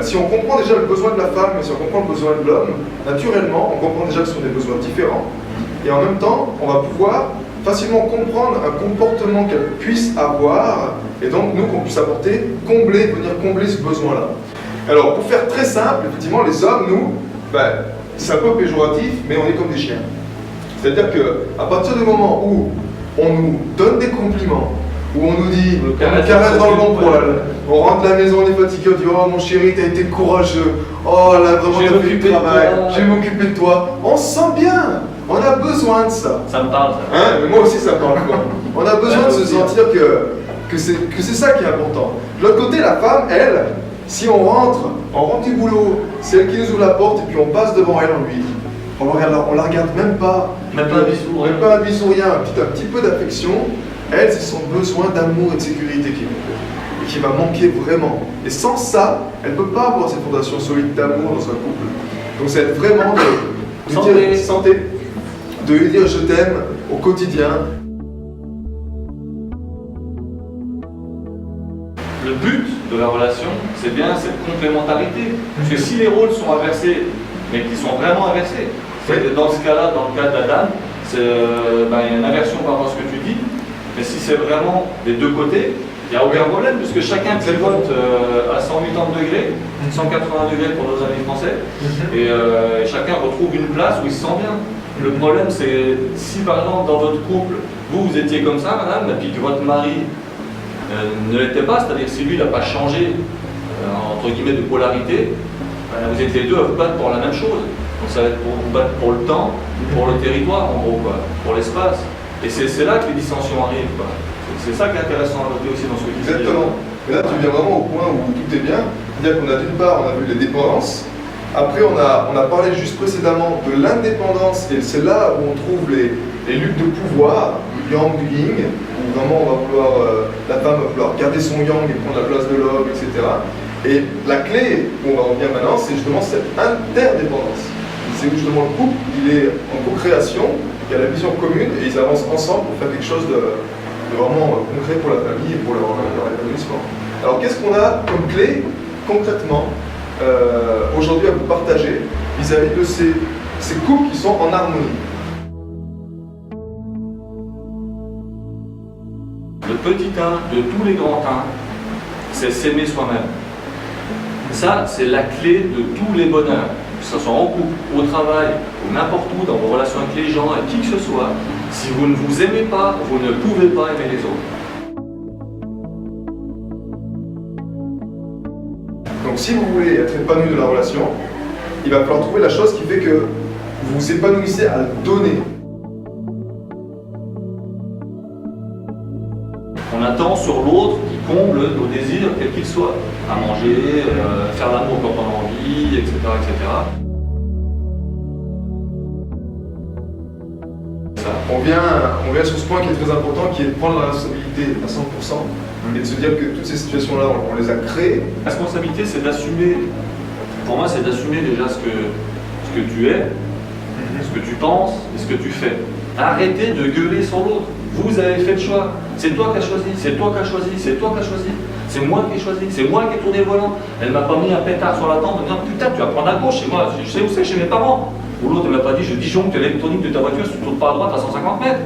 Si on comprend déjà le besoin de la femme et si on comprend le besoin de l'homme, naturellement, on comprend déjà que ce sont des besoins différents. Et en même temps, on va pouvoir facilement comprendre un comportement qu'elle puisse avoir, et donc nous, qu'on puisse apporter, venir combler ce besoin-là. Alors, pour faire très simple, effectivement, les hommes, nous, c'est un peu péjoratif, mais on est comme des chiens. C'est-à-dire qu'à partir du moment où on nous donne des compliments, où on nous dit, on nous caresse dans le bon poil, on rentre de la maison, on est fatigué, on dit « Oh mon chéri, t'as été courageux, oh là vraiment t'as fait du travail, je vais m'occuper de toi », on se sent bien, on a besoin de ça. Ça me parle ça. Hein, mais moi aussi ça me parle quoi. On a besoin de se sentir que c'est ça qui est important. De l'autre côté, la femme, elle, si on rentre du boulot, c'est elle qui nous ouvre la porte et puis on passe devant elle, on la regarde même pas. Même pas un bisou, même pas un bisou, rien, un petit peu d'affection. Elle, c'est son besoin d'amour et de sécurité qui va manquer vraiment. Et sans ça, elle ne peut pas avoir cette fondation solide d'amour dans un couple. Donc c'est être vraiment de dire santé, de lui dire je t'aime au quotidien. Le but de la relation, c'est bien cette complémentarité. Parce que si les rôles sont inversés, mais qu'ils sont vraiment inversés, dans ce cas-là, dans le cas d'Adam, il y a une inversion par rapport à ce que tu dis. Mais si c'est vraiment des deux côtés, il n'y a aucun problème, puisque chacun pivote à 180 degrés, 180 degrés pour nos amis français, et chacun retrouve une place où il se sent bien. Le problème, c'est si par exemple dans votre couple, vous étiez comme ça, madame, et puis que votre mari ne l'était pas, c'est-à-dire si lui n'a pas changé, entre guillemets, de polarité, vous êtes les deux à vous battre pour la même chose. Donc ça va être pour vous battre pour le temps, pour le territoire, en gros, pour l'espace. Et c'est là que les dissensions arrivent. C'est ça qui est intéressant à noter aussi dans ce que tu dis. Exactement. Mais là, tu viens vraiment au point où tout est bien. C'est-à-dire qu'on a d'une part, on a vu les dépendances. Après, on a parlé juste précédemment de l'indépendance. Et c'est là où on trouve les luttes de pouvoir, du yang, du yin, où vraiment on va vouloir, la femme va vouloir garder son yang et prendre la place de l'homme, etc. Et la clé où on va revenir maintenant, c'est justement cette interdépendance. C'est où justement le couple, il est en co-création, il y a la vision commune et ils avancent ensemble pour faire quelque chose de vraiment concret pour la famille et pour leur épanouissement. Alors qu'est-ce qu'on a comme clé concrètement aujourd'hui à vous partager vis-à-vis de ces couples qui sont en harmonie? Le petit 1 de tous les grands 1, c'est s'aimer soi-même. Ça, c'est la clé de tous les bonheurs. Que ce soit en couple, au travail, ou n'importe où, dans vos relations avec les gens, avec qui que ce soit, si vous ne vous aimez pas, vous ne pouvez pas aimer les autres. Donc si vous voulez être épanoui de la relation, il va falloir trouver la chose qui fait que vous vous épanouissez à le donner. On attend sur l'autre qui comble nos désirs, quels qu'ils soient. À manger, faire l'amour quand on a envie, etc. etc. On vient sur ce point qui est très important, qui est de prendre la responsabilité à 100% et de se dire que toutes ces situations-là, on les a créées. La responsabilité, c'est d'assumer, pour moi, c'est d'assumer déjà ce que tu es, ce que tu penses et ce que tu fais. Arrêtez de gueuler sur l'autre. Vous avez fait le choix. C'est toi qui as choisi, c'est toi qui as choisi, c'est toi qui as choisi. C'est moi qui ai choisi, c'est moi qui ai tourné le volant. Elle m'a pas mis un pétard sur la tempe en disant putain, tu vas prendre à gauche chez moi, je sais où c'est, chez mes parents. Ou l'autre, elle m'a pas dit je disjoncte l'électronique de ta voiture si tu ne tournes pas à droite à 150 mètres.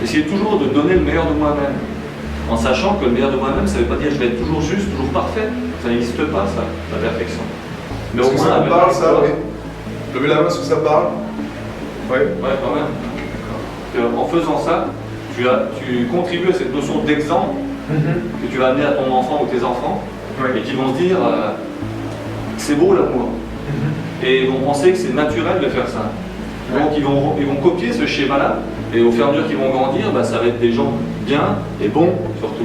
Essayez toujours de donner le meilleur de moi-même. En sachant que le meilleur de moi-même, ça ne veut pas dire que je vais être toujours juste, toujours parfait. Ça n'existe pas, ça, la perfection. Mais au moins, ça parle, ça, oui. Levez la main si ça parle. Oui. Ouais, quand même. En faisant ça, tu contribues à cette notion d'exemple que tu vas amener à ton enfant ou tes enfants, et qui vont se dire c'est beau l'amour. Et ils vont penser que c'est naturel de faire ça. Donc ils vont copier ce schéma-là, et au fur et à mesure qu'ils vont grandir, ça va être des gens bien et bons surtout.